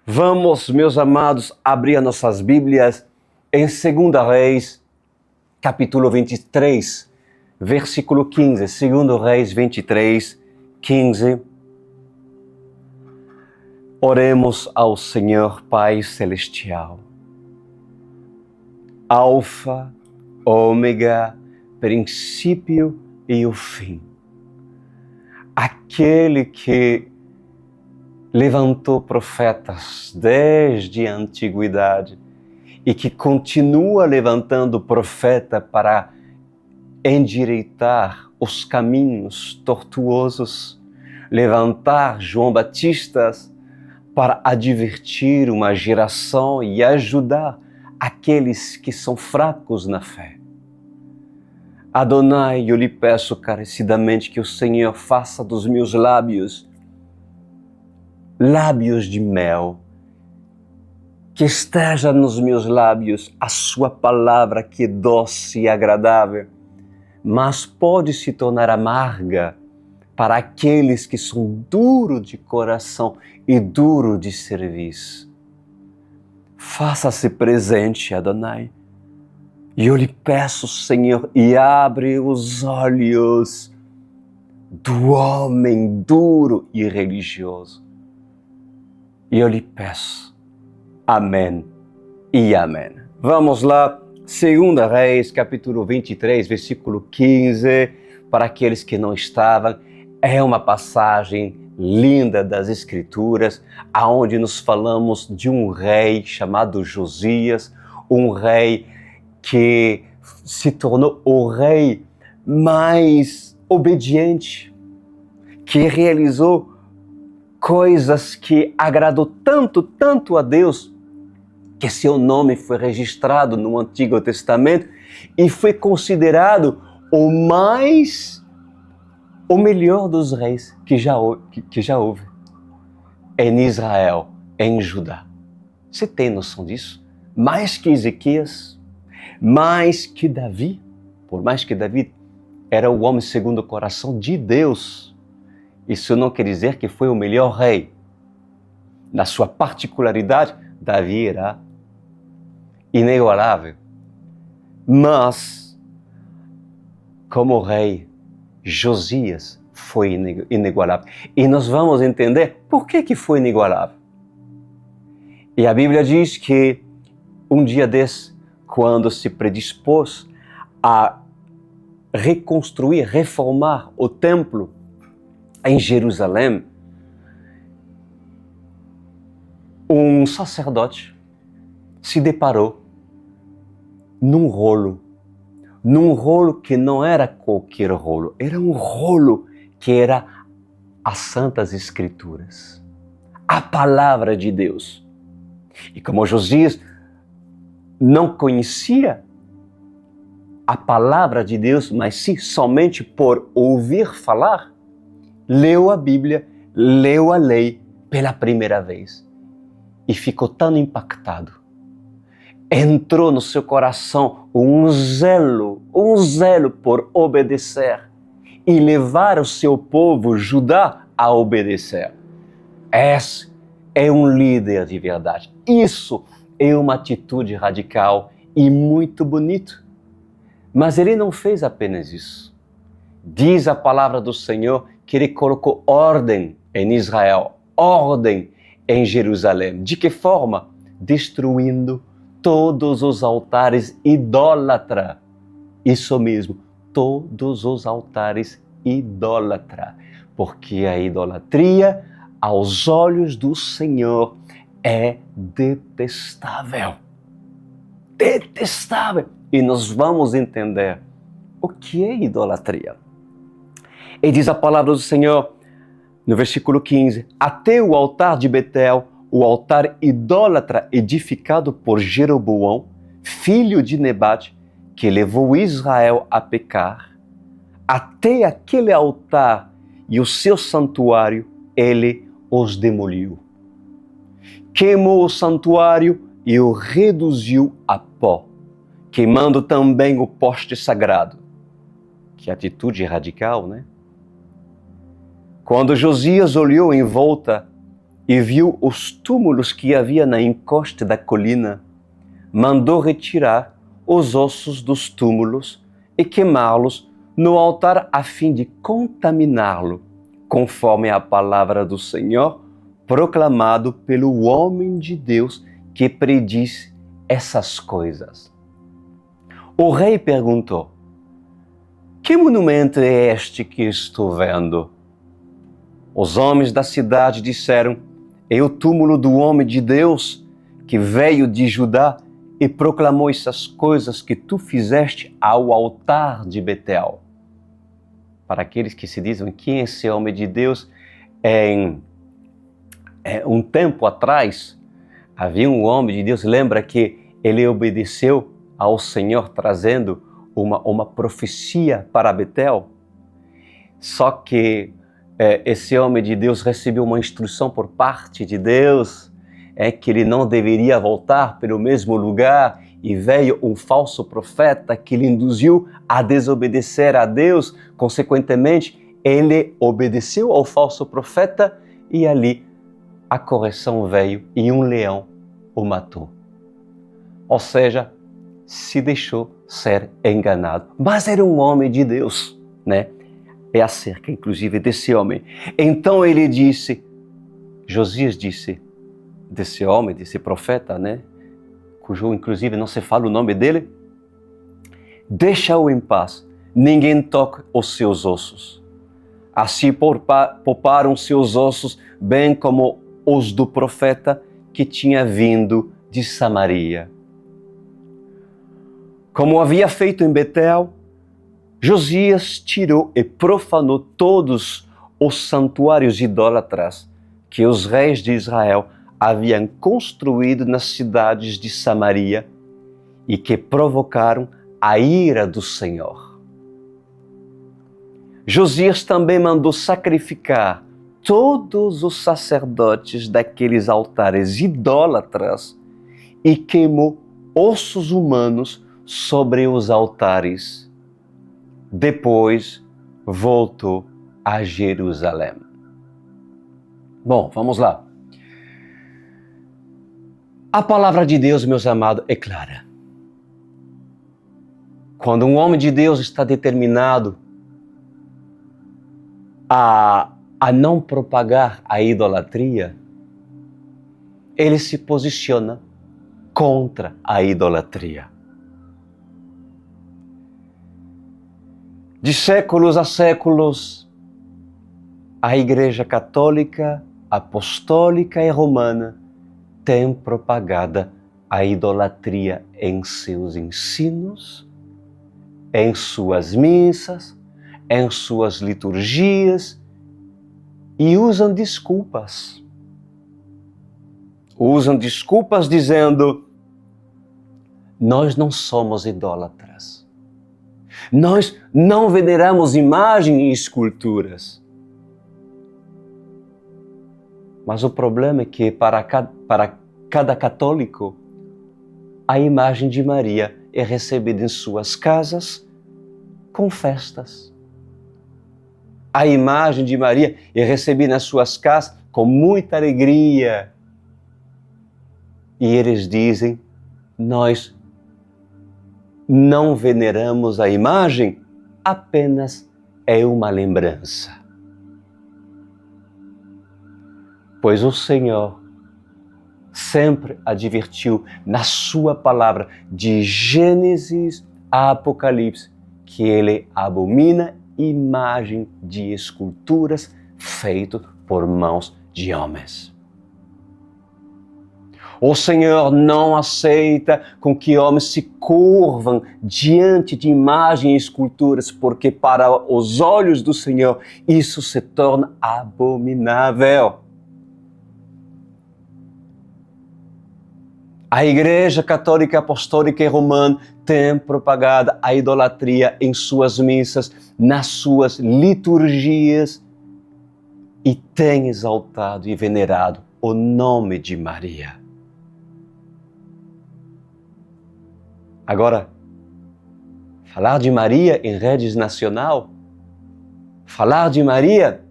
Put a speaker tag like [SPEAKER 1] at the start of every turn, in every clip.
[SPEAKER 1] Vamos, meus amados, abrir as nossas Bíblias em 2 Reis, capítulo 23, versículo 15. 2 Reis 23, 15. Oremos ao Senhor Pai Celestial. Alfa, ômega, princípio e o fim. Aquele que levantou profetas desde a antiguidade e que continua levantando profeta para endireitar os caminhos tortuosos, levantar João Batista para advertir uma geração e ajudar aqueles que são fracos na fé. Adonai, eu lhe peço carecidamente que o Senhor faça dos meus lábios de mel, que esteja nos meus lábios a sua palavra que é doce e agradável, mas pode se tornar amarga para aqueles que são duros de coração e duros de serviço. Faça-se presente, Adonai. E eu lhe peço, Senhor, e abre os olhos do homem duro e religioso. E eu lhe peço, amém e amém. Vamos lá, 2 Reis, capítulo 23, versículo 15, para aqueles que não estavam, é uma passagem linda das Escrituras, aonde nos falamos de um rei chamado Josias, um rei que se tornou o rei mais obediente, que realizou coisas que agradou tanto a Deus, que seu nome foi registrado no Antigo Testamento e foi considerado o melhor dos reis que já houve em Israel, em Judá. Você tem noção disso? Mais que Ezequias, mais que Davi, por mais que Davi era o homem segundo o coração de Deus, isso não quer dizer que foi o melhor rei. Na sua particularidade, Davi era inigualável. Mas, como rei, Josias foi inigualável. E nós vamos entender por que foi inigualável. E a Bíblia diz que um dia desse, quando se predispôs a reconstruir, reformar o templo em Jerusalém, um sacerdote se deparou num rolo que não era qualquer rolo, era um rolo que era as Santas Escrituras, a palavra de Deus. E como Josias não conhecia a palavra de Deus, mas sim somente por ouvir falar, leu a Bíblia, leu a lei pela primeira vez e ficou tão impactado. Entrou no seu coração um zelo por obedecer e levar o seu povo, Judá, a obedecer. Esse é um líder de verdade. Isso é uma atitude radical e muito bonito. Mas ele não fez apenas isso. Diz a palavra do Senhor que ele colocou ordem em Israel, ordem em Jerusalém. De que forma? Destruindo todos os altares idólatras. Isso mesmo, todos os altares idólatras. Porque a idolatria, aos olhos do Senhor, é detestável. Detestável. E nós vamos entender o que é idolatria. E diz a palavra do Senhor, no versículo 15, até o altar de Betel, o altar idólatra edificado por Jeroboão, filho de Nebate, que levou Israel a pecar, até aquele altar e o seu santuário, ele os demoliu. Queimou o santuário e o reduziu a pó, queimando também o poste sagrado. Que atitude radical, né? Quando Josias olhou em volta e viu os túmulos que havia na encosta da colina, mandou retirar os ossos dos túmulos e queimá-los no altar a fim de contaminá-lo, conforme a palavra do Senhor, proclamado pelo homem de Deus que predisse essas coisas. O rei perguntou: que monumento é este que estou vendo? Os homens da cidade disseram: é o túmulo do homem de Deus que veio de Judá e proclamou essas coisas que tu fizeste ao altar de Betel. Para aqueles que se dizem quem é esse homem de Deus, um tempo atrás havia um homem de Deus, lembra que ele obedeceu ao Senhor trazendo uma profecia para Betel? Só que esse homem de Deus recebeu uma instrução por parte de Deus, que ele não deveria voltar pelo mesmo lugar, e veio um falso profeta que lhe induziu a desobedecer a Deus. Consequentemente, ele obedeceu ao falso profeta e ali a correção veio e um leão o matou. Ou seja, se deixou ser enganado. Mas era um homem de Deus, né? É acerca, inclusive, desse homem. Então ele disse, Josias disse, desse homem, desse profeta, né? Cujo, inclusive, não se fala o nome dele. Deixa-o em paz, ninguém toque os seus ossos. Assim pouparam seus ossos, bem como os do profeta que tinha vindo de Samaria. Como havia feito em Betel, Josias tirou e profanou todos os santuários idólatras que os reis de Israel haviam construído nas cidades de Samaria e que provocaram a ira do Senhor. Josias também mandou sacrificar todos os sacerdotes daqueles altares idólatras e queimou ossos humanos sobre os altares. Depois voltou a Jerusalém. Bom, vamos lá. A palavra de Deus, meus amados, é clara. Quando um homem de Deus está determinado a não propagar a idolatria, ele se posiciona contra a idolatria. De séculos a séculos, a Igreja Católica, Apostólica e Romana tem propagado a idolatria em seus ensinos, em suas missas, em suas liturgias, e usam desculpas. Usam desculpas dizendo: nós não somos idólatras. Nós não veneramos imagem e esculturas. Mas o problema é que para cada católico, a imagem de Maria é recebida em suas casas com festas. A imagem de Maria é recebida nas suas casas com muita alegria. E eles dizem: nós não veneramos a imagem, apenas é uma lembrança. Pois o Senhor sempre advertiu na sua palavra, de Gênesis a Apocalipse, que ele abomina imagem de esculturas feitas por mãos de homens. O Senhor não aceita com que homens se curvam diante de imagens e esculturas, porque para os olhos do Senhor isso se torna abominável. A Igreja Católica, Apostólica e Romana tem propagado a idolatria em suas missas, nas suas liturgias, e tem exaltado e venerado o nome de Maria. Agora, falar de Maria em redes nacional, falar de Maria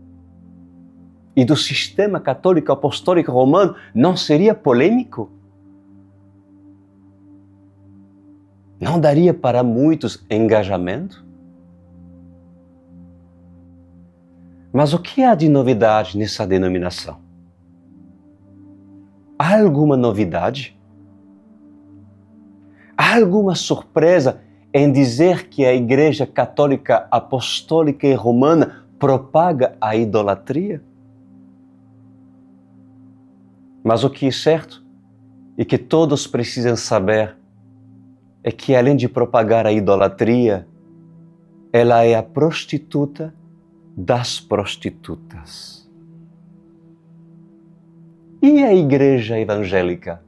[SPEAKER 1] e do sistema católico apostólico romano não seria polêmico? Não daria para muitos engajamento? Mas o que há de novidade nessa denominação? Há alguma novidade? Há alguma surpresa em dizer que a Igreja Católica Apostólica e Romana propaga a idolatria? Mas o que é certo e que todos precisam saber é que, além de propagar a idolatria, ela é a prostituta das prostitutas. E a Igreja Evangélica?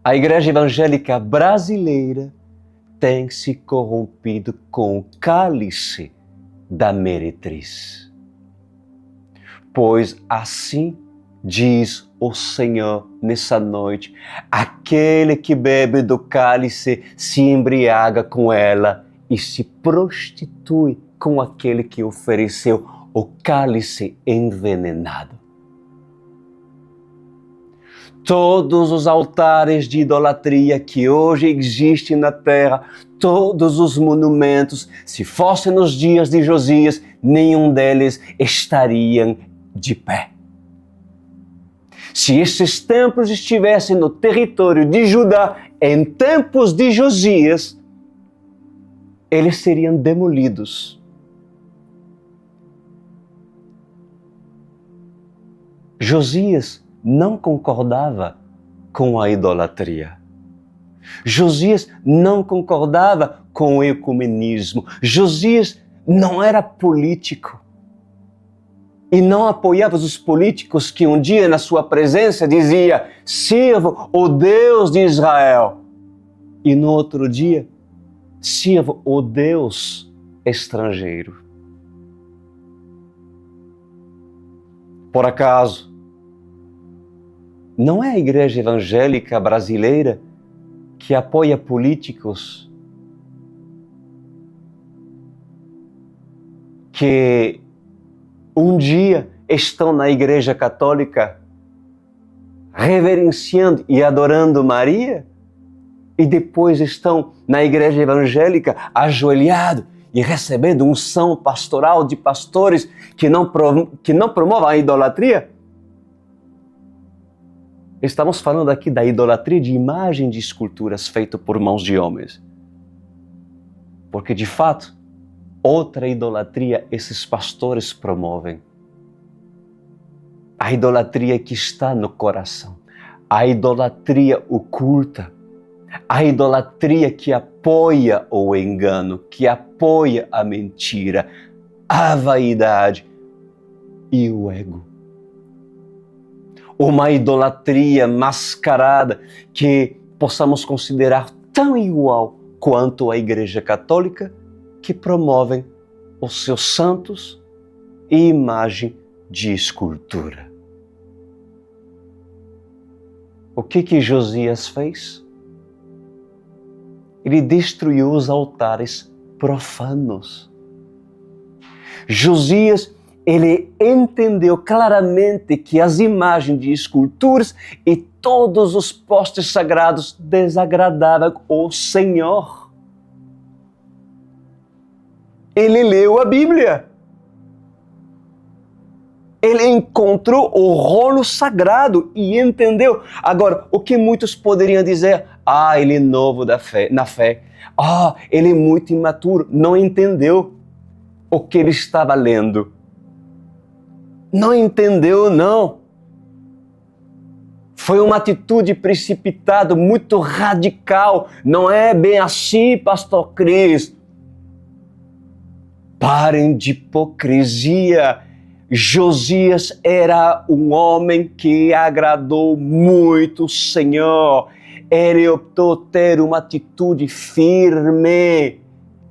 [SPEAKER 1] A Igreja Evangélica brasileira tem se corrompido com o cálice da meretriz. Pois assim diz o Senhor nessa noite: aquele que bebe do cálice se embriaga com ela e se prostitui com aquele que ofereceu o cálice envenenado. Todos os altares de idolatria que hoje existem na terra, todos os monumentos, se fossem nos dias de Josias, nenhum deles estariam de pé. Se esses templos estivessem no território de Judá em tempos de Josias, eles seriam demolidos. Josias não concordava com a idolatria. Josias não concordava com o ecumenismo. Josias não era político. E não apoiava os políticos que um dia na sua presença dizia: sirvo o Deus de Israel. E no outro dia, sirvo o Deus estrangeiro. Por acaso, não é a Igreja Evangélica brasileira que apoia políticos que um dia estão na Igreja Católica reverenciando e adorando Maria e depois estão na Igreja Evangélica ajoelhados e recebendo unção pastoral de pastores que não promovem a idolatria? Estamos falando aqui da idolatria de imagem de esculturas feita por mãos de homens. Porque, de fato, outra idolatria esses pastores promovem. A idolatria que está no coração. A idolatria oculta. A idolatria que apoia o engano, que apoia a mentira, a vaidade e o ego. Uma idolatria mascarada que possamos considerar tão igual quanto a Igreja Católica, que promovem os seus santos e imagem de escultura. O que Josias fez? Ele destruiu os altares profanos. Josias, ele entendeu claramente que as imagens de esculturas e todos os postes sagrados desagradavam o Senhor. Ele leu a Bíblia. Ele encontrou o rolo sagrado e entendeu. Agora, o que muitos poderiam dizer? Ele é novo na fé. Ele é muito imaturo. Não entendeu o que ele estava lendo. Não entendeu, não. Foi uma atitude precipitada, muito radical. Não é bem assim, pastor Cris. Parem de hipocrisia. Josias era um homem que agradou muito o Senhor. Ele optou ter uma atitude firme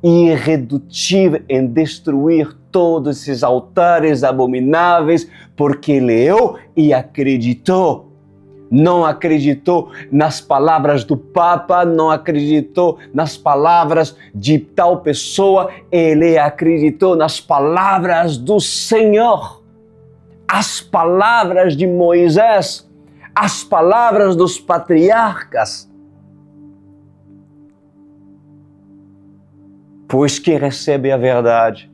[SPEAKER 1] e irredutível em destruir todos esses altares abomináveis, porque leu e acreditou. não acreditou nas palavras do Papa, não acreditou nas palavras de tal pessoa, ele acreditou nas palavras do Senhor, as palavras de Moisés, as palavras dos patriarcas. Pois quem recebe a verdade,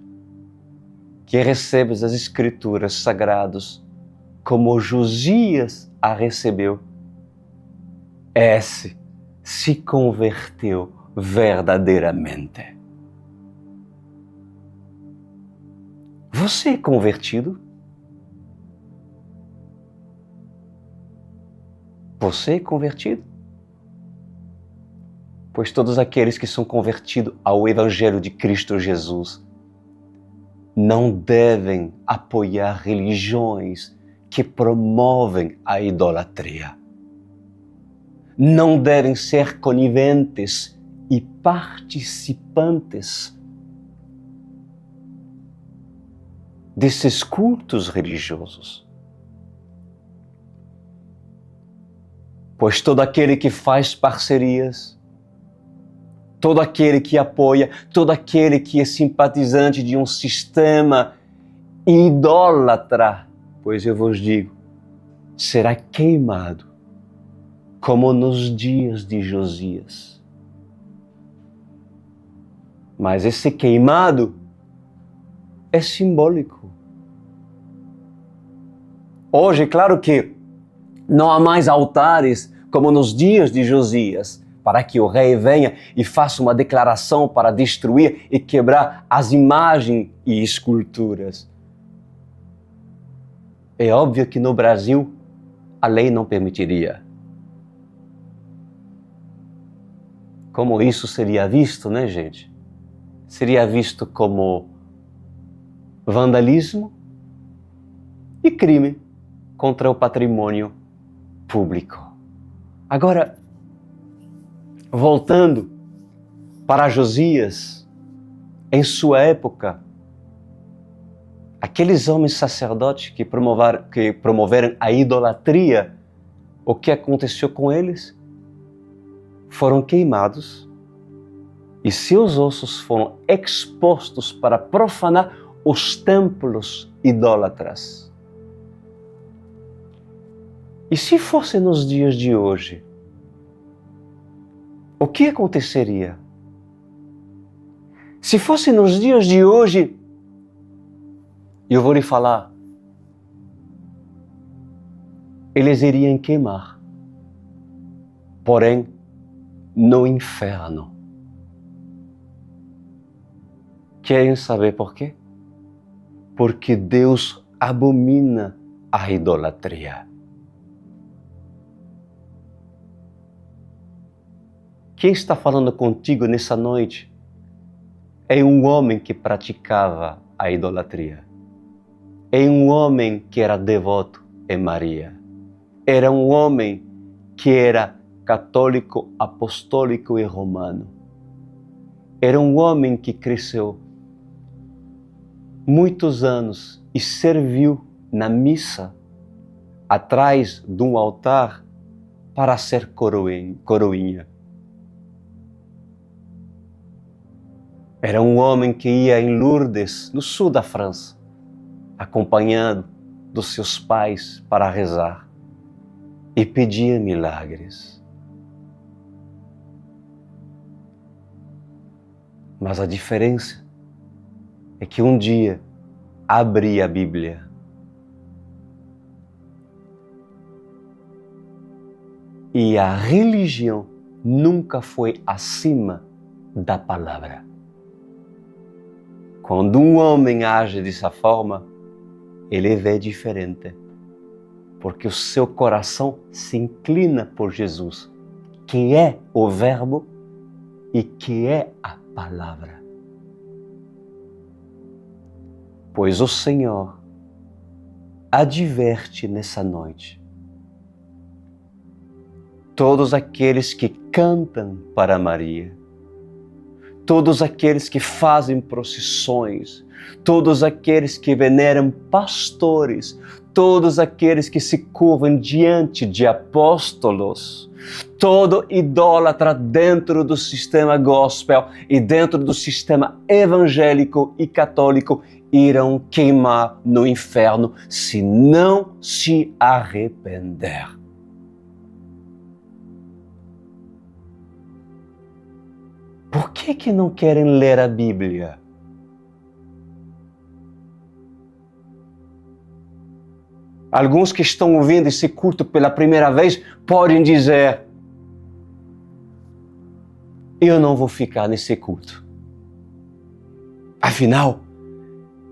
[SPEAKER 1] quem recebe as Escrituras Sagradas, como Josias a recebeu, esse se converteu verdadeiramente. Você é convertido? Você é convertido? Pois todos aqueles que são convertidos ao Evangelho de Cristo Jesus não devem apoiar religiões que promovem a idolatria. Não devem ser coniventes e participantes desses cultos religiosos. Pois todo aquele que faz parcerias, todo aquele que apoia, todo aquele que é simpatizante de um sistema idólatra, pois eu vos digo, será queimado como nos dias de Josias. Mas esse queimado é simbólico. Hoje, claro que não há mais altares como nos dias de Josias, para que o rei venha e faça uma declaração para destruir e quebrar as imagens e esculturas. É óbvio que no Brasil a lei não permitiria. Como isso seria visto, né, gente? Seria visto como vandalismo e crime contra o patrimônio público. Agora, voltando para Josias, em sua época, aqueles homens sacerdotes que promoveram a idolatria, o que aconteceu com eles? Foram queimados e seus ossos foram expostos para profanar os templos idólatras. E se fosse nos dias de hoje, o que aconteceria? Se fosse nos dias de hoje, eu vou lhe falar, eles iriam queimar, porém no inferno. Querem saber por quê? Porque Deus abomina a idolatria. Quem está falando contigo nessa noite é um homem que praticava a idolatria. É um homem que era devoto em Maria. Era um homem que era católico, apostólico e romano. Era um homem que cresceu muitos anos e serviu na missa atrás de um altar para ser coroinha. Era um homem que ia em Lourdes, no sul da França, acompanhado dos seus pais para rezar e pedia milagres. Mas a diferença é que um dia abri a Bíblia e a religião nunca foi acima da palavra. Quando um homem age dessa forma, ele vê diferente, porque o seu coração se inclina por Jesus, que é o Verbo e que é a palavra. Pois o Senhor adverte nessa noite todos aqueles que cantam para Maria, todos aqueles que fazem procissões, todos aqueles que veneram pastores, todos aqueles que se curvam diante de apóstolos, todo idólatra dentro do sistema gospel e dentro do sistema evangélico e católico irão queimar no inferno se não se arrepender. Por que não querem ler a Bíblia? Alguns que estão ouvindo esse culto pela primeira vez podem dizer: eu não vou ficar nesse culto. Afinal,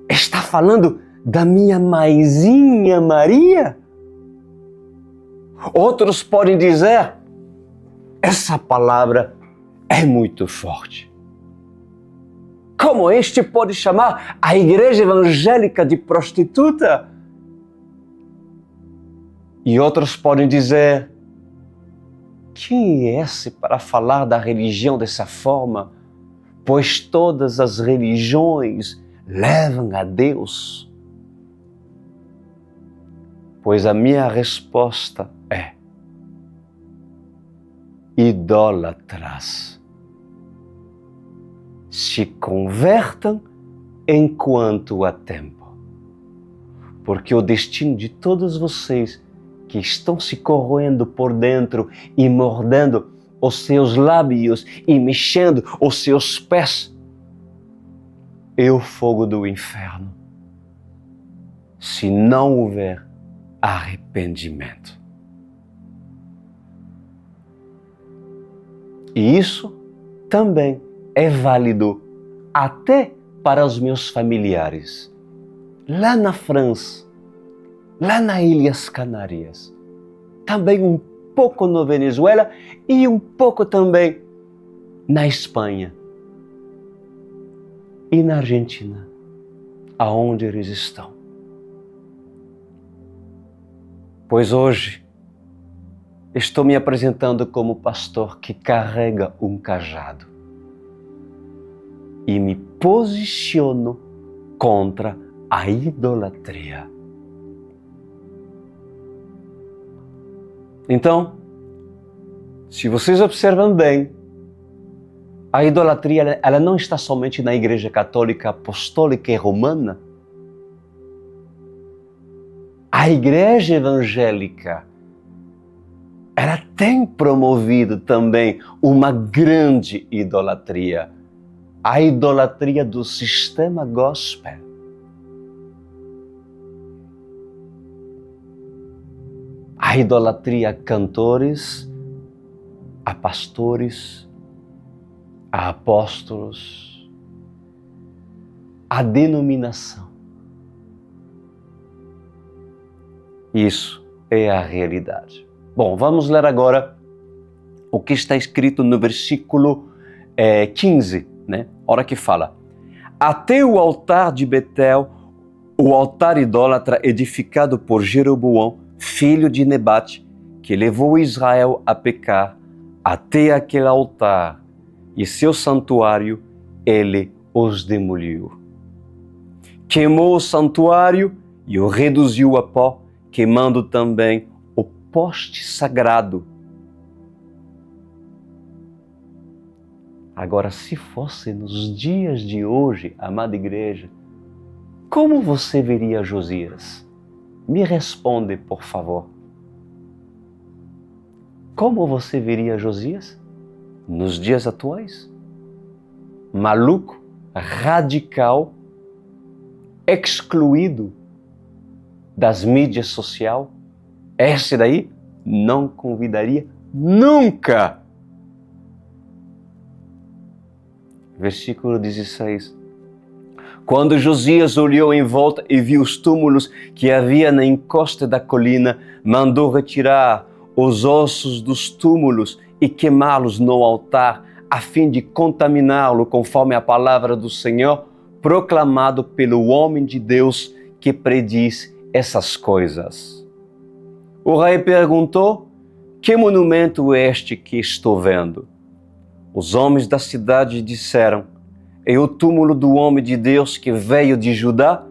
[SPEAKER 1] está falando da minha maisinha Maria? Outros podem dizer: essa palavra é muito forte. Como este pode chamar a igreja evangélica de prostituta? E outros podem dizer: quem é esse para falar da religião dessa forma? Pois todas as religiões levam a Deus. Pois a minha resposta é: idólatras, se convertam enquanto há tempo. Porque o destino de todos vocês que estão se corroendo por dentro e mordendo os seus lábios e mexendo os seus pés é o fogo do inferno, se não houver arrependimento. E isso também é válido até para os meus familiares, lá na França, lá nas Ilhas Canárias, também um pouco na Venezuela e um pouco também na Espanha e na Argentina, aonde eles estão. Pois hoje estou me apresentando como pastor que carrega um cajado e me posiciono contra a idolatria. Então, se vocês observam bem, a idolatria ela não está somente na Igreja Católica Apostólica e Romana. A Igreja Evangélica ela tem promovido também uma grande idolatria, a idolatria do sistema gospel. A idolatria a cantores, a pastores, a apóstolos, a denominação. Isso é a realidade. Bom, vamos ler agora o que está escrito no versículo 15, né? Hora que fala: até o altar de Betel, o altar idólatra edificado por Jeroboão, filho de Nebate, que levou Israel a pecar, até aquele altar e seu santuário, ele os demoliu. Queimou o santuário e o reduziu a pó, queimando também o poste sagrado. Agora, se fosse nos dias de hoje, amada igreja, como você veria Josias? Me responde, por favor. Como você veria Josias nos dias atuais? Maluco, radical, excluído das mídias sociais? Esse daí não convidaria nunca. Versículo 16. Quando Josias olhou em volta e viu os túmulos que havia na encosta da colina, mandou retirar os ossos dos túmulos e queimá-los no altar, a fim de contaminá-lo, conforme a palavra do Senhor, proclamado pelo homem de Deus que prediz essas coisas. O rei perguntou: que monumento é este que estou vendo? Os homens da cidade disseram: é o túmulo do homem de Deus que veio de Judá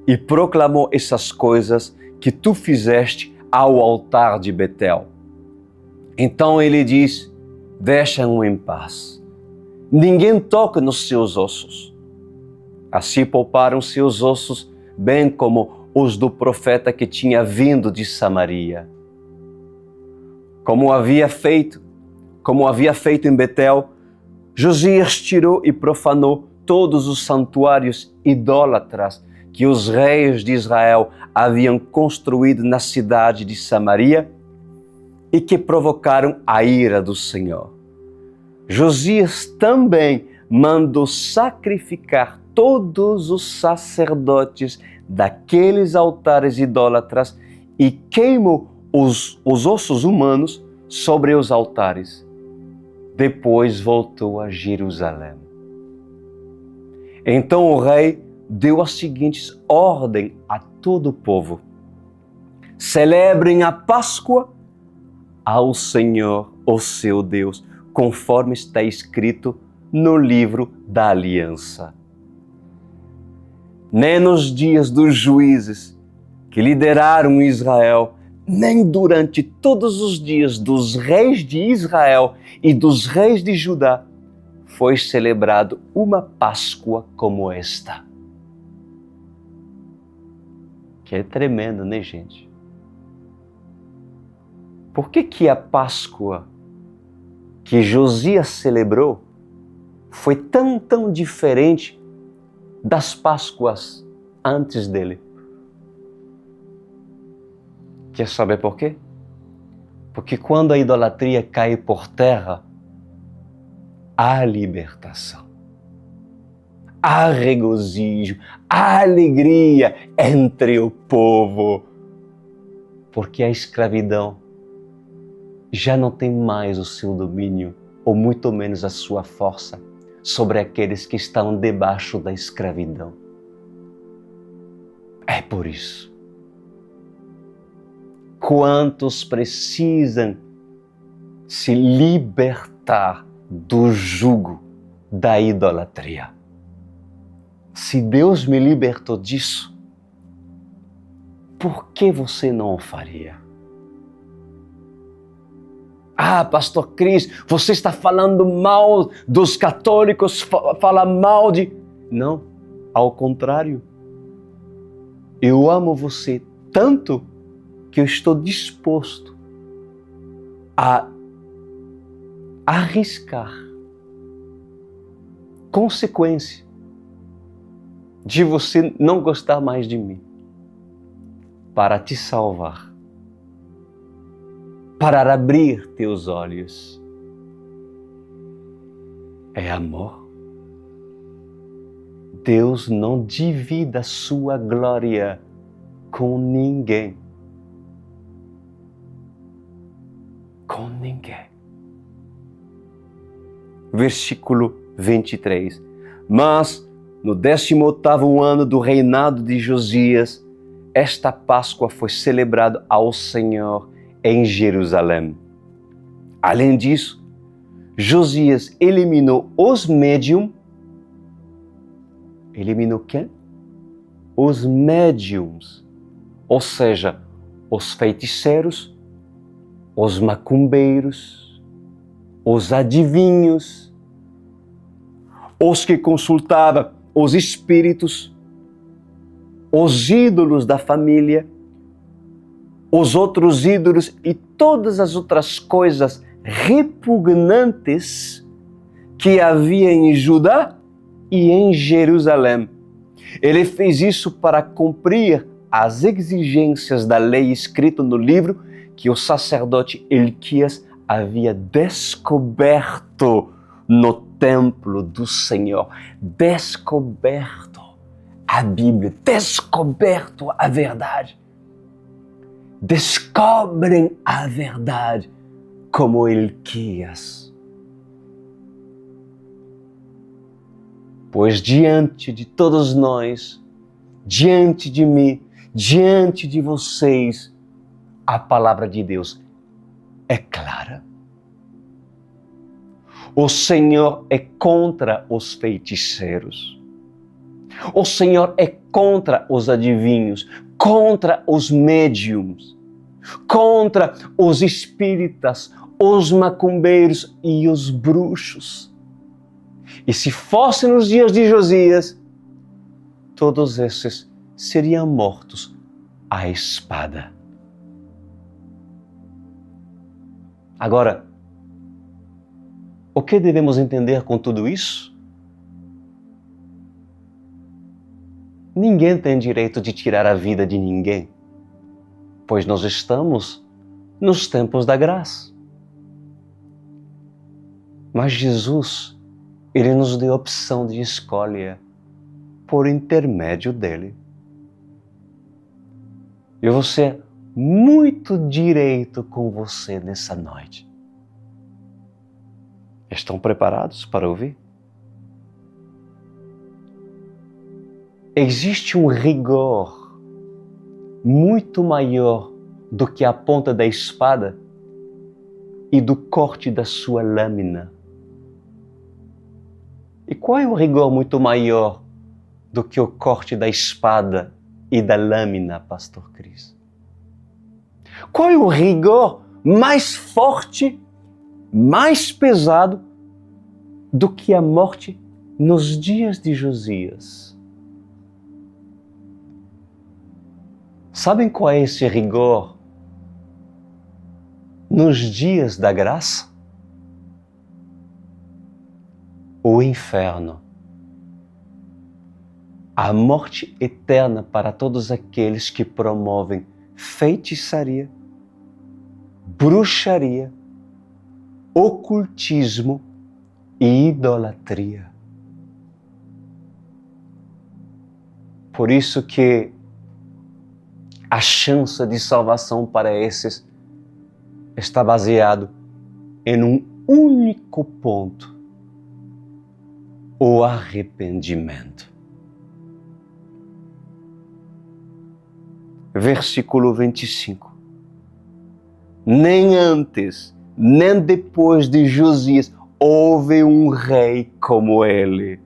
[SPEAKER 1] e proclamou essas coisas que tu fizeste ao altar de Betel. Então ele diz: deixa-o em paz. Ninguém toca nos seus ossos. Assim pouparam seus ossos, bem como os do profeta que tinha vindo de Samaria. Como havia feito em Betel, Josias tirou e profanou todos os santuários idólatras que os reis de Israel haviam construído na cidade de Samaria e que provocaram a ira do Senhor. Josias também mandou sacrificar todos os sacerdotes daqueles altares idólatras e queimou os ossos humanos sobre os altares. Depois voltou a Jerusalém. Então o rei deu as seguintes ordens a todo o povo: celebrem a Páscoa ao Senhor, o seu Deus, conforme está escrito no livro da aliança. Nem nos dias dos juízes que lideraram Israel, nem durante todos os dias dos reis de Israel e dos reis de Judá, foi celebrado uma Páscoa como esta. Que é tremendo, né, gente? Por que a Páscoa que Josias celebrou foi tão diferente das Páscoas antes dele? Quer saber por quê? Porque quando a idolatria cai por terra, há libertação, há regozijo, há alegria entre o povo, porque a escravidão já não tem mais o seu domínio, ou muito menos a sua força, sobre aqueles que estão debaixo da escravidão. É por isso. Quantos precisam se libertar do jugo da idolatria? Se Deus me libertou disso, por que você não o faria? Ah, pastor Cris, você está falando mal dos católicos, fala mal de... Não, ao contrário. Eu amo você tanto que eu estou disposto a arriscar consequência de você não gostar mais de mim para te salvar, para abrir teus olhos. É amor. Deus não divide a sua glória com ninguém. Com ninguém. Versículo 23. Mas no 18º ano do reinado de Josias, esta Páscoa foi celebrada ao Senhor em Jerusalém. Além disso, Josias eliminou os médiums. Eliminou quem? Os médiums, ou seja, os feiticeiros, os macumbeiros, os adivinhos, os que consultavam os espíritos, os ídolos da família, os outros ídolos e todas as outras coisas repugnantes que havia em Judá e em Jerusalém. Ele fez isso para cumprir as exigências da lei escrita no livro que o sacerdote Elquias havia descoberto no templo do Senhor. Descoberto a Bíblia, descoberto a verdade. Descobrem a verdade como Elquias. Pois diante de todos nós, diante de mim, diante de vocês, a palavra de Deus é clara. O Senhor é contra os feiticeiros. O Senhor é contra os adivinhos, contra os médiums, contra os espíritas, os macumbeiros e os bruxos. E se fosse nos dias de Josias, todos esses seriam mortos à espada. Agora, o que devemos entender com tudo isso? Ninguém tem direito de tirar a vida de ninguém, pois nós estamos nos tempos da graça. Mas Jesus, Ele nos deu a opção de escolha por intermédio dele. Eu vou ser muito direito com você nessa noite. Estão preparados para ouvir? Existe um rigor muito maior do que a ponta da espada e do corte da sua lâmina. E qual é o rigor muito maior do que o corte da espada e da lâmina, Pastor Cris? Qual é o rigor mais forte, mais pesado do que a morte nos dias de Josias? Sabem qual é esse rigor nos dias da graça? O inferno. A morte eterna para todos aqueles que promovem feitiçaria, bruxaria, ocultismo e idolatria. Por isso que a chance de salvação para esses está baseado em um único ponto: o arrependimento. Versículo 25. Nem antes, nem depois de Josias houve um rei como ele.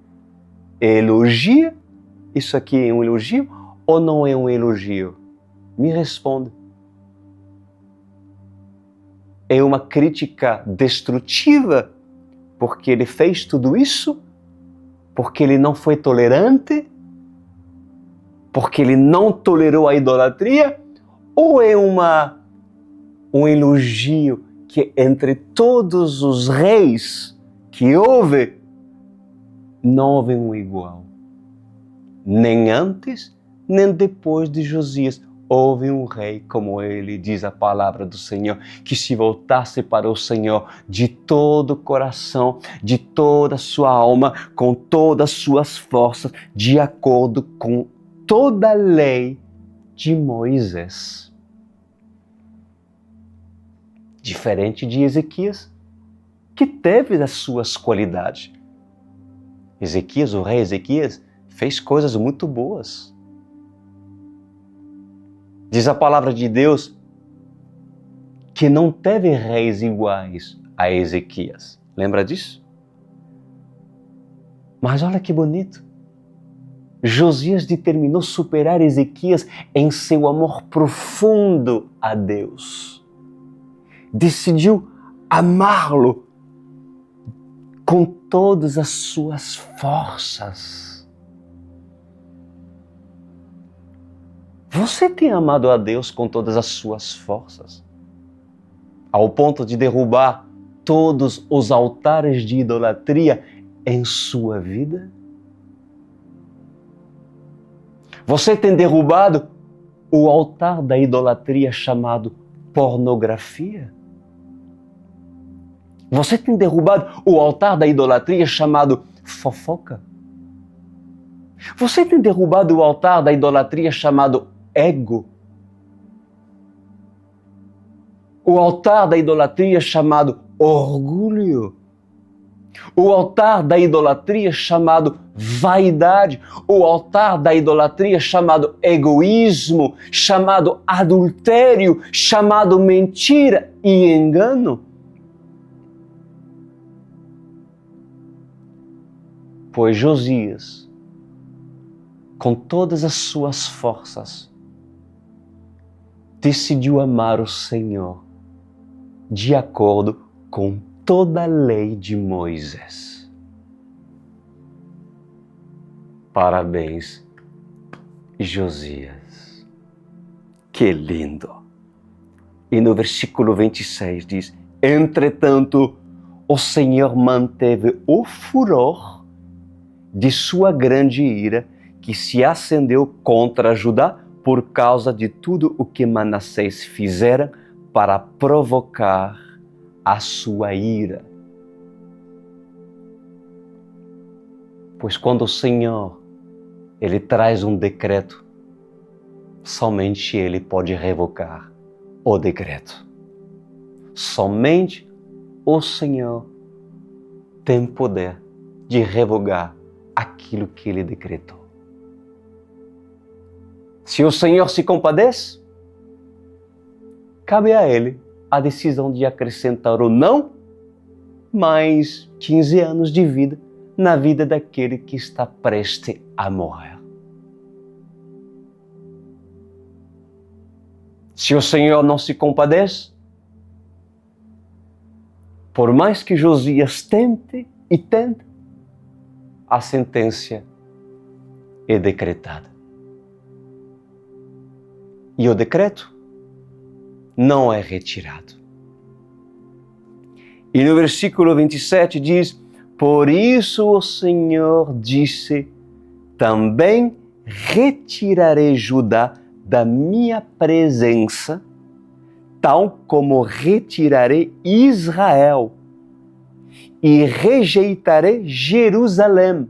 [SPEAKER 1] Elogia? Isso aqui é um elogio ou não é um elogio? Me responda. É uma crítica destrutiva porque ele fez tudo isso? Porque ele não foi tolerante? Porque ele não tolerou a idolatria? Ou é um elogio que entre todos os reis que houve, não houve um igual? Nem antes, nem depois de Josias houve um rei como ele, diz a palavra do Senhor, que se voltasse para o Senhor de todo o coração, de toda a sua alma, com todas as suas forças, de acordo com toda a lei de Moisés. Diferente de Ezequias, que teve as suas qualidades. Ezequias, o rei Ezequias, fez coisas muito boas. Diz a palavra de Deus que não teve reis iguais a Ezequias. Lembra disso? Mas olha que bonito. Josias determinou superar Ezequias em seu amor profundo a Deus. Decidiu amá-lo com todas as suas forças. Você tem amado a Deus com todas as suas forças, ao ponto de derrubar todos os altares de idolatria em sua vida? Você tem derrubado o altar da idolatria chamado pornografia? Você tem derrubado o altar da idolatria chamado fofoca? Você tem derrubado o altar da idolatria chamado ego? O altar da idolatria chamado orgulho? O altar da idolatria chamado vaidade? O altar da idolatria chamado egoísmo? Chamado adultério? Chamado mentira e engano? Pois Josias, com todas as suas forças, decidiu amar o Senhor de acordo com toda a lei de Moisés. Parabéns, Josias. Que lindo! E no versículo 26 diz: entretanto, o Senhor manteve o furor de sua grande ira, que se acendeu contra Judá por causa de tudo o que Manassés fizera para provocar a sua ira. Pois quando o Senhor, Ele traz um decreto, somente Ele pode revocar o decreto. Somente o Senhor tem poder de revogar aquilo que Ele decretou. Se o Senhor se compadece, cabe a Ele a decisão de acrescentar ou não mais 15 anos de vida na vida daquele que está prestes a morrer. Se o Senhor não se compadece, por mais que Josias tente e tente, a sentença é decretada. E o decreto não é retirado. E no versículo 27 diz: por isso o Senhor disse, também retirarei Judá da minha presença, tal como retirarei Israel, e rejeitarei Jerusalém.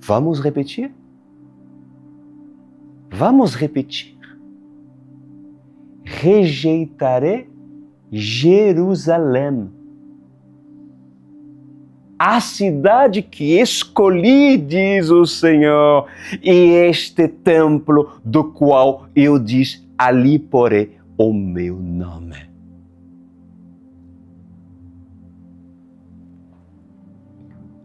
[SPEAKER 1] Vamos repetir? Vamos repetir. Rejeitarei Jerusalém, a cidade que escolhi, diz o Senhor, e este templo do qual eu disse, ali porei o meu nome.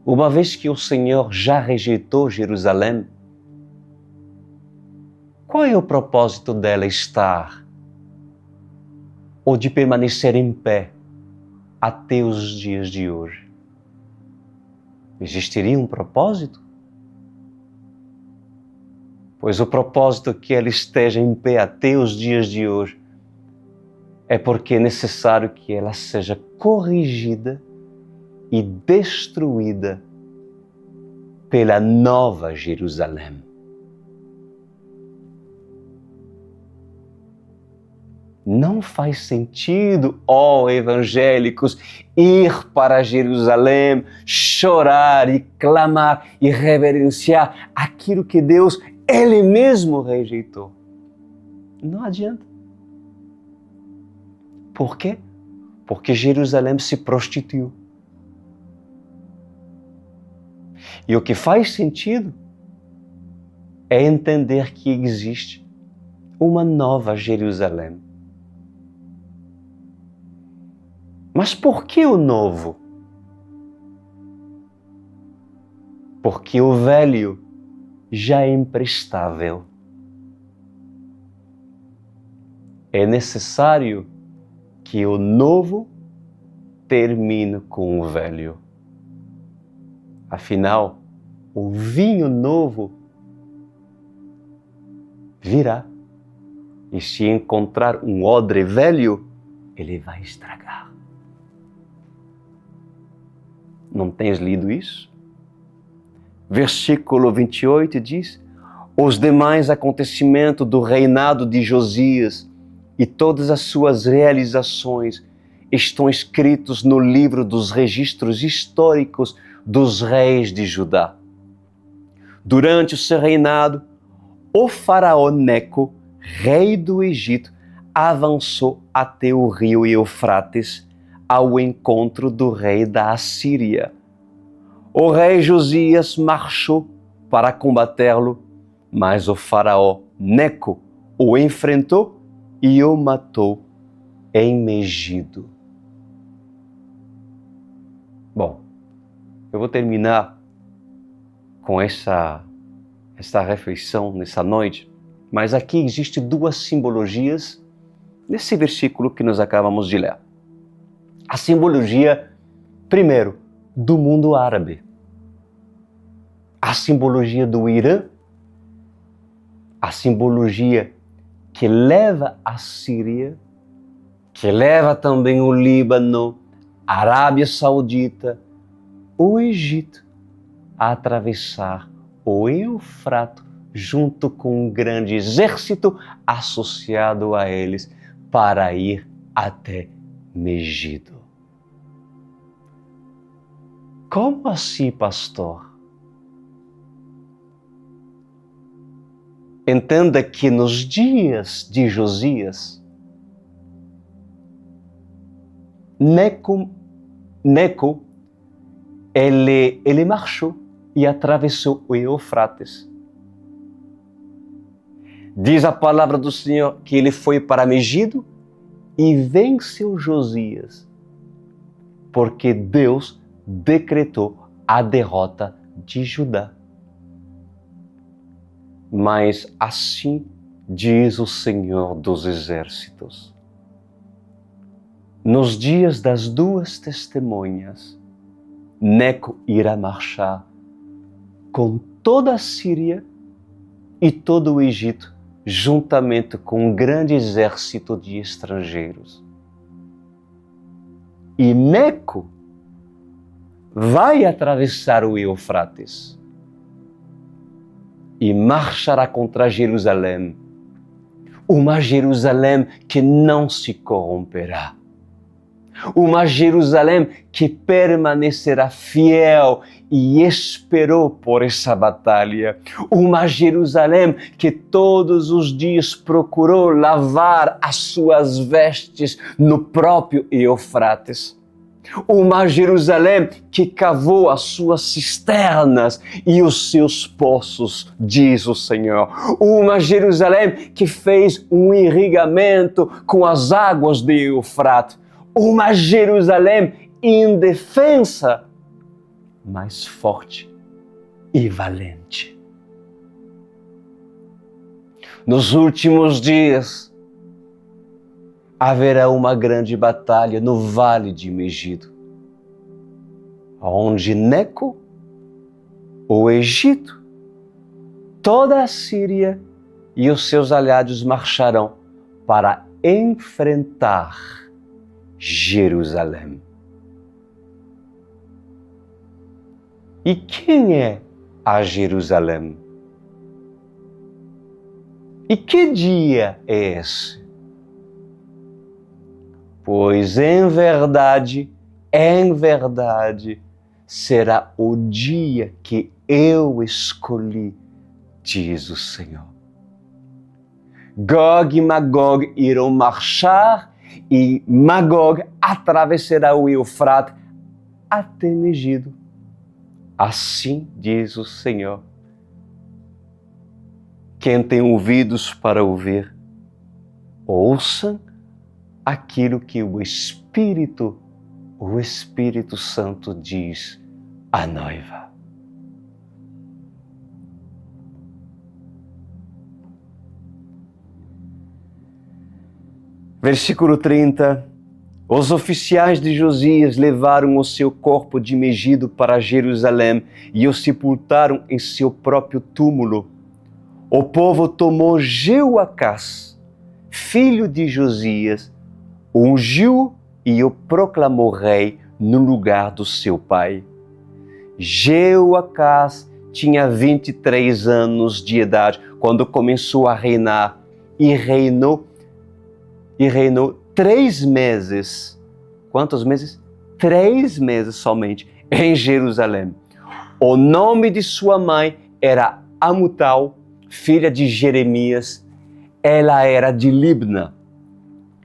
[SPEAKER 1] Uma vez que o Senhor já rejeitou Jerusalém, qual é o propósito dela estar ou de permanecer em pé até os dias de hoje? Existiria um propósito? Pois o propósito que ela esteja em pé até os dias de hoje é porque é necessário que ela seja corrigida e destruída pela nova Jerusalém. Não faz sentido, ó evangélicos, ir para Jerusalém, chorar e clamar e reverenciar aquilo que Deus, Ele mesmo rejeitou. Não adianta. Por quê? Porque Jerusalém se prostituiu. E o que faz sentido é entender que existe uma nova Jerusalém. Mas por que o novo? Porque o velho já é imprestável. É necessário que o novo termine com o velho. Afinal, o vinho novo virá. E se encontrar um odre velho, ele vai estragar. Não tens lido isso? Versículo 28 diz: os demais acontecimentos do reinado de Josias e todas as suas realizações estão escritos no livro dos registros históricos dos reis de Judá. Durante o seu reinado, o faraó Neco, rei do Egito, avançou até o rio Eufrates ao encontro do rei da Assíria. O rei Josias marchou para combatê-lo, mas o faraó Neco o enfrentou e o matou em Megido. Bom, Eu vou terminar com essa reflexão nessa noite, mas aqui existem duas simbologias nesse versículo que nós acabamos de ler. A simbologia, primeiro, do mundo árabe. A simbologia do Irã, a simbologia que leva a Síria, que leva também o Líbano, a Arábia Saudita, o Egito, a atravessar o Eufrates junto com um grande exército associado a eles para ir até Megido. Como assim, pastor? Entenda que nos dias de Josias, Neco ele marchou e atravessou o Eufrates. Diz a palavra do Senhor que ele foi para Megido e venceu Josias, porque Deus decretou a derrota de Judá. Mas assim diz o Senhor dos Exércitos: nos dias das duas testemunhas, Neco irá marchar com toda a Síria e todo o Egito, juntamente com um grande exército de estrangeiros. E Neco vai atravessar o Eufrates e marchará contra Jerusalém, uma Jerusalém que não se corromperá, uma Jerusalém que permanecerá fiel e esperou por essa batalha, uma Jerusalém que todos os dias procurou lavar as suas vestes no próprio Eufrates. Uma Jerusalém que cavou as suas cisternas e os seus poços, diz o Senhor. Uma Jerusalém que fez um irrigamento com as águas de Eufrates. Uma Jerusalém indefensa, mas forte e valente. Nos últimos dias, haverá uma grande batalha no vale de Megido, onde Neco, o Egito, toda a Síria e os seus aliados marcharão para enfrentar Jerusalém. E quem é a Jerusalém? E que dia é esse? Pois em verdade, será o dia que eu escolhi, diz o Senhor. Gog e Magog irão marchar e Magog atravessará o Eufrates até Megido. Assim diz o Senhor. Quem tem ouvidos para ouvir, ouça aquilo que o Espírito Santo diz à noiva. Versículo 30. Os oficiais de Josias levaram o seu corpo de Megido para Jerusalém e o sepultaram em seu próprio túmulo. O povo tomou Jeoacás, filho de Josias, ungiu e o proclamou rei no lugar do seu pai. Jeoacás tinha 23 anos de idade quando começou a reinar e reinou 3 meses. Quantos meses? 3 meses somente em Jerusalém. O nome de sua mãe era Amutal, filha de Jeremias. Ela era de Libna.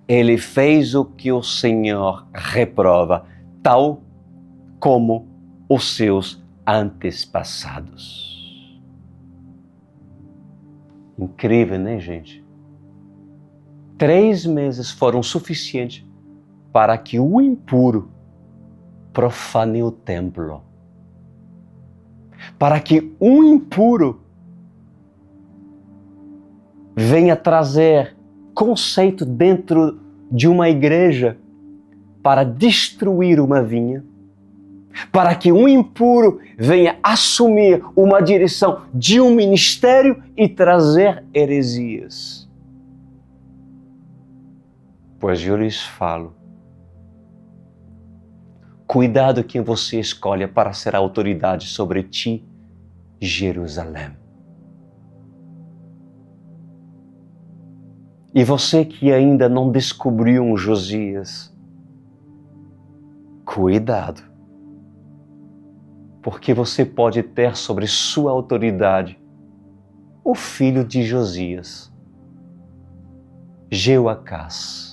[SPEAKER 1] Ele fez o que o Senhor reprova, tal como os seus antepassados. Incrível, né, gente? 3 meses foram suficientes para que o impuro profane o templo. para que um impuro venha trazer conceito dentro de uma igreja para destruir uma vinha, para que um impuro venha assumir uma direção de um ministério e trazer heresias. Pois eu lhes falo, cuidado quem você escolhe para ser autoridade sobre ti, Jerusalém. E você que ainda não descobriu um Josias, cuidado, porque você pode ter sobre sua autoridade o filho de Josias, Jeoacás.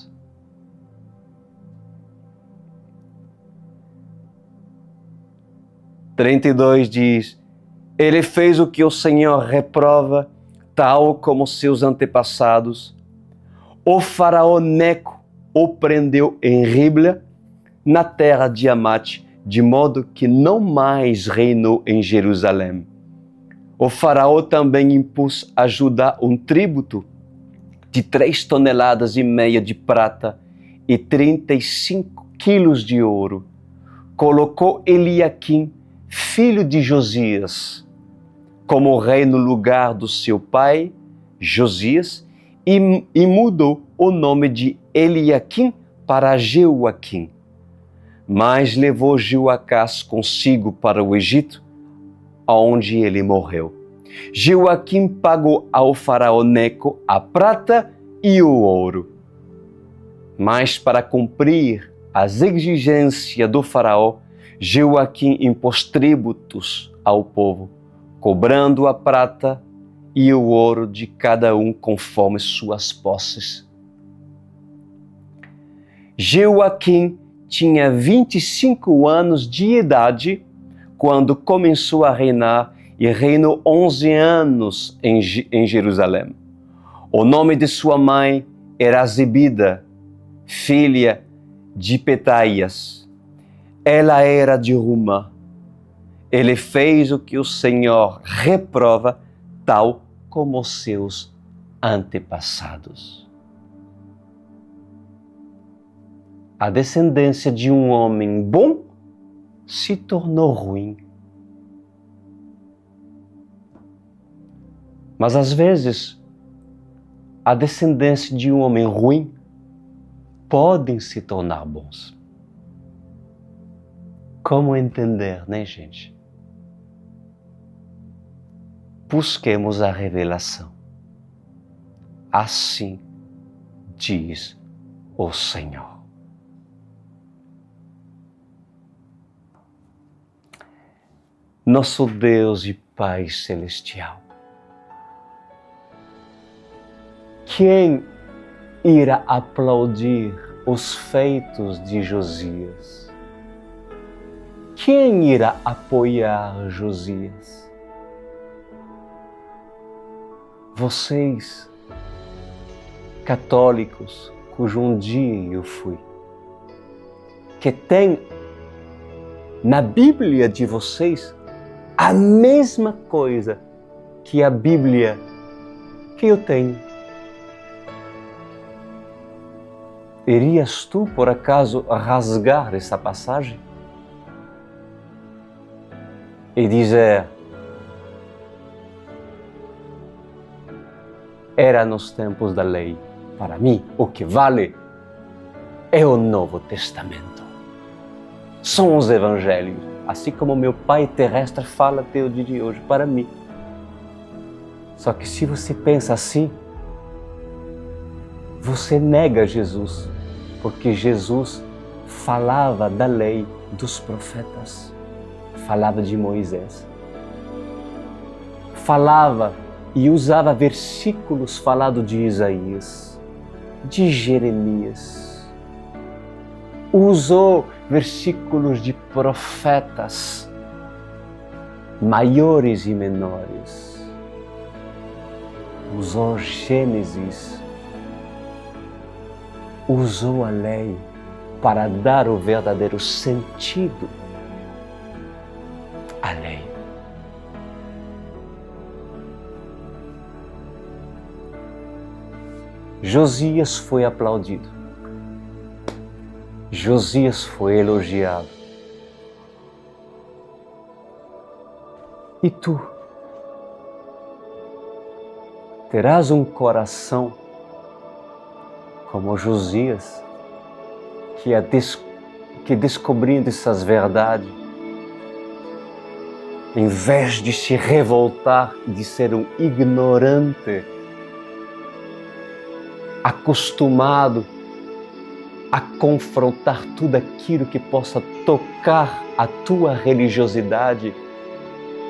[SPEAKER 1] (32) 32 diz: ele fez o que o Senhor reprova, tal como seus antepassados. O faraó Neco o prendeu em Ribla, na terra de Amate, de modo que não mais reinou em Jerusalém. O faraó também impôs a Judá um tributo de 3,5 toneladas de prata e 35 quilos de ouro. Colocou Eliaquim, filho de Josias, como rei no lugar do seu pai, Josias, e mudou o nome de Eliaquim para Jeoaquim. Mas levou Jeoacás consigo para o Egito, onde ele morreu. Jeoaquim pagou ao faraó Neco a prata e o ouro. Mas para cumprir as exigências do faraó, Jeoaquim impôs tributos ao povo, cobrando a prata e o ouro de cada um conforme suas posses. Jeoaquim tinha 25 anos de idade quando começou a reinar e reinou 11 anos em Jerusalém. O nome de sua mãe era Zebida, filha de Petaias. Ela era de Rumá. Ele fez o que o Senhor reprova, tal como seus antepassados. A descendência de um homem bom se tornou ruim. Mas às vezes, a descendência de um homem ruim podem se tornar bons. Como entender, né, gente? Busquemos a revelação. Assim diz o Senhor. Nosso Deus e Pai Celestial, quem irá aplaudir os feitos de Josias? Quem irá apoiar Josias? Vocês, católicos, cujo um dia eu fui, que tem na Bíblia de vocês a mesma coisa que a Bíblia que eu tenho. Irias tu, por acaso, rasgar essa passagem e dizer: era nos tempos da lei, para mim o que vale é o Novo Testamento, são os Evangelhos, assim como meu pai terrestre fala até o dia de hoje para mim. Só que se você pensa assim, você nega Jesus, porque Jesus falava da lei dos profetas, falava de Moisés, falava e usava versículos falados de Isaías, de Jeremias, usou versículos de profetas maiores e menores, usou Gênesis, usou a lei para dar o verdadeiro sentido à lei. Josias foi aplaudido. Josias foi elogiado. E tu? Terás um coração como Josias, que descobrindo essas verdades, em vez de se revoltar, de ser um ignorante, acostumado a confrontar tudo aquilo que possa tocar a tua religiosidade,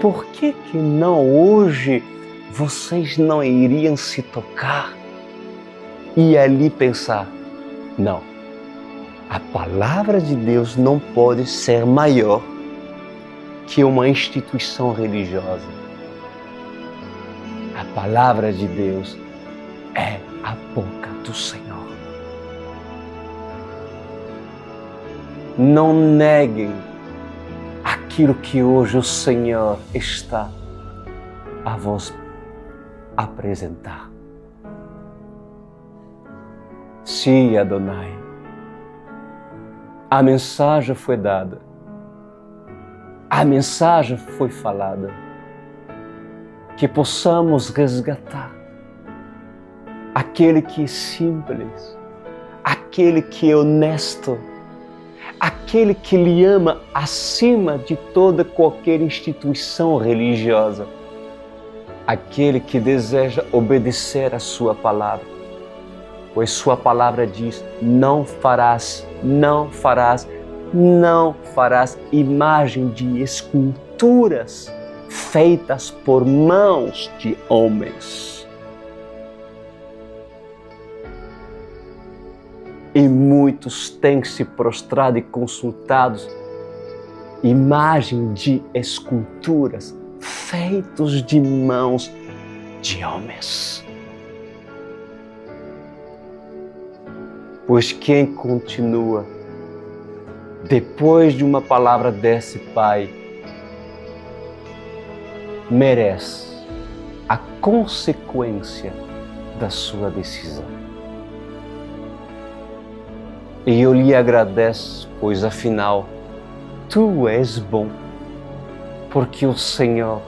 [SPEAKER 1] por que não hoje vocês não iriam se tocar e ali pensar, não, a palavra de Deus não pode ser maior que uma instituição religiosa. A palavra de Deus é a boca do Senhor. Não neguem aquilo que hoje o Senhor está a vos apresentar. Sim, Adonai, a mensagem foi dada, a mensagem foi falada, que possamos resgatar aquele que é simples, aquele que é honesto, aquele que lhe ama acima de toda qualquer instituição religiosa, aquele que deseja obedecer a sua palavra, pois sua palavra diz, não farás imagem de esculturas feitas por mãos de homens. E muitos têm se prostrado e consultado imagem de esculturas feitas de mãos de homens. Pois quem continua depois de uma palavra desse Pai merece a consequência da sua decisão. E eu lhe agradeço, pois afinal, Tu és bom, porque o Senhor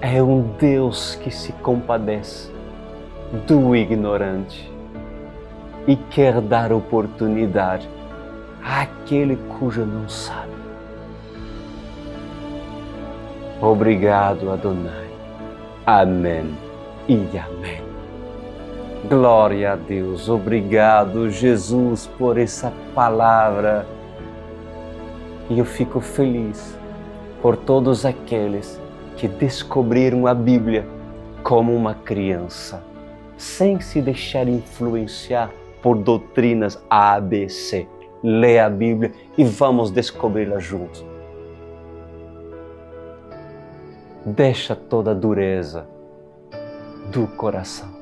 [SPEAKER 1] é um Deus que se compadece do ignorante e quer dar oportunidade àquele cujo não sabe. Obrigado, Adonai. Amém e amém. Glória a Deus. Obrigado, Jesus, por essa palavra. E eu fico feliz por todos aqueles que descobriram a Bíblia como uma criança, sem se deixar influenciar por doutrinas A, B, C. Lê a Bíblia e vamos descobri-la juntos. Deixa toda a dureza do coração.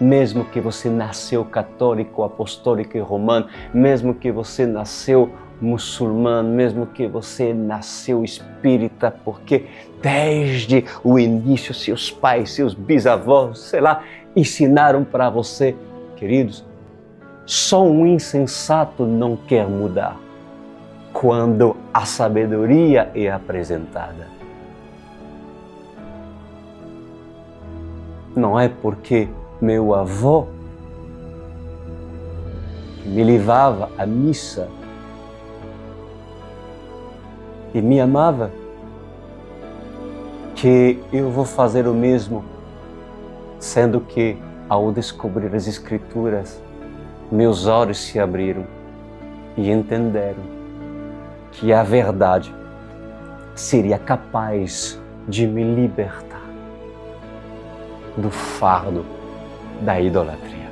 [SPEAKER 1] Mesmo que você nasceu católico, apostólico e romano, mesmo que você nasceu muçulmano, mesmo que você nasceu espírita, porque desde o início seus pais, seus bisavós, sei lá, ensinaram para você, queridos, só um insensato não quer mudar quando a sabedoria é apresentada. Não é porque meu avô me levava à missa e me amava que eu vou fazer o mesmo, sendo que ao descobrir as Escrituras, meus olhos se abriram e entenderam que a verdade seria capaz de me libertar do fardo da idolatria.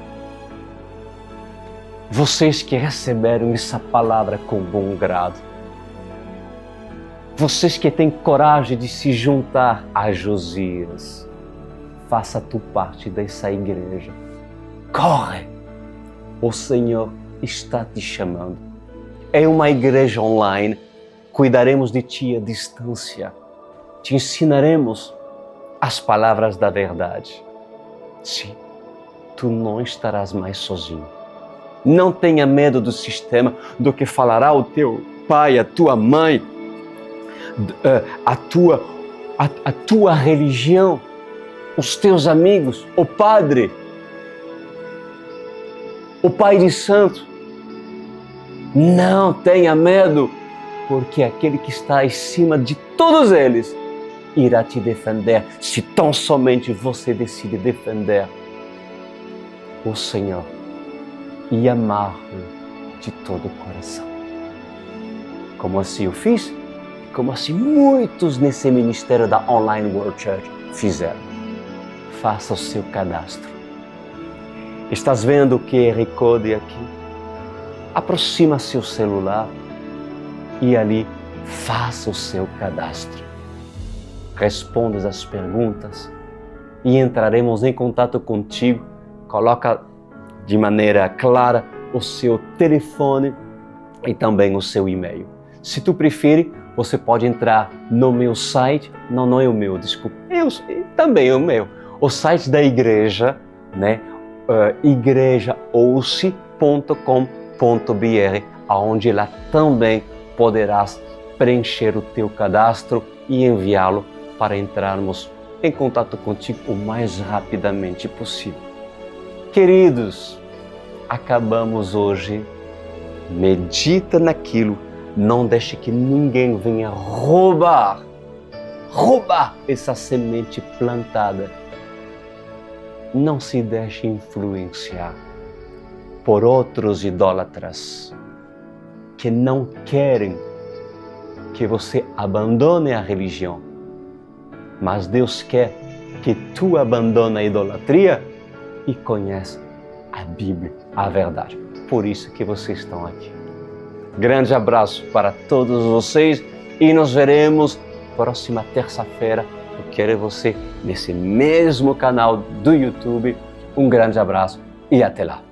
[SPEAKER 1] Vocês que receberam essa palavra com bom grado, vocês que têm coragem de se juntar a Josias, faça tu parte dessa igreja. Corre! O Senhor está te chamando. É uma igreja online. Cuidaremos de ti à distância. Te ensinaremos as palavras da verdade. Sim, tu não estarás mais sozinho. Não tenha medo do sistema, do que falará o teu pai, a tua mãe, a tua religião, os teus amigos, o padre, o pai de santo. Não tenha medo, porque aquele que está acima de todos eles irá te defender, se tão somente você decide defender o Senhor e amá-lo de todo o coração. Como assim eu fiz, como assim muitos nesse ministério da Online World Church fizeram. Faça o seu cadastro. Estás vendo o QR Code aqui? Aproxima seu celular e ali faça o seu cadastro. Responda as perguntas e entraremos em contato contigo. Coloca de maneira clara o seu telefone e também o seu e-mail. Se tu preferir, você pode entrar no meu site, não é o meu, desculpa, também é o meu, o site da igreja, né? igrejaouce.com.br, aonde lá também poderás preencher o teu cadastro e enviá-lo para entrarmos em contato contigo o mais rapidamente possível. Queridos, acabamos hoje. Medita naquilo, não deixe que ninguém venha roubar essa semente plantada. Não se deixe influenciar por outros idólatras que não querem que você abandone a religião, mas Deus quer que tu abandone a idolatria e conheça a Bíblia, a verdade. Por isso que vocês estão aqui. Grande abraço para todos vocês e nos veremos próxima terça-feira. Eu quero você nesse mesmo canal do YouTube. Um grande abraço e até lá.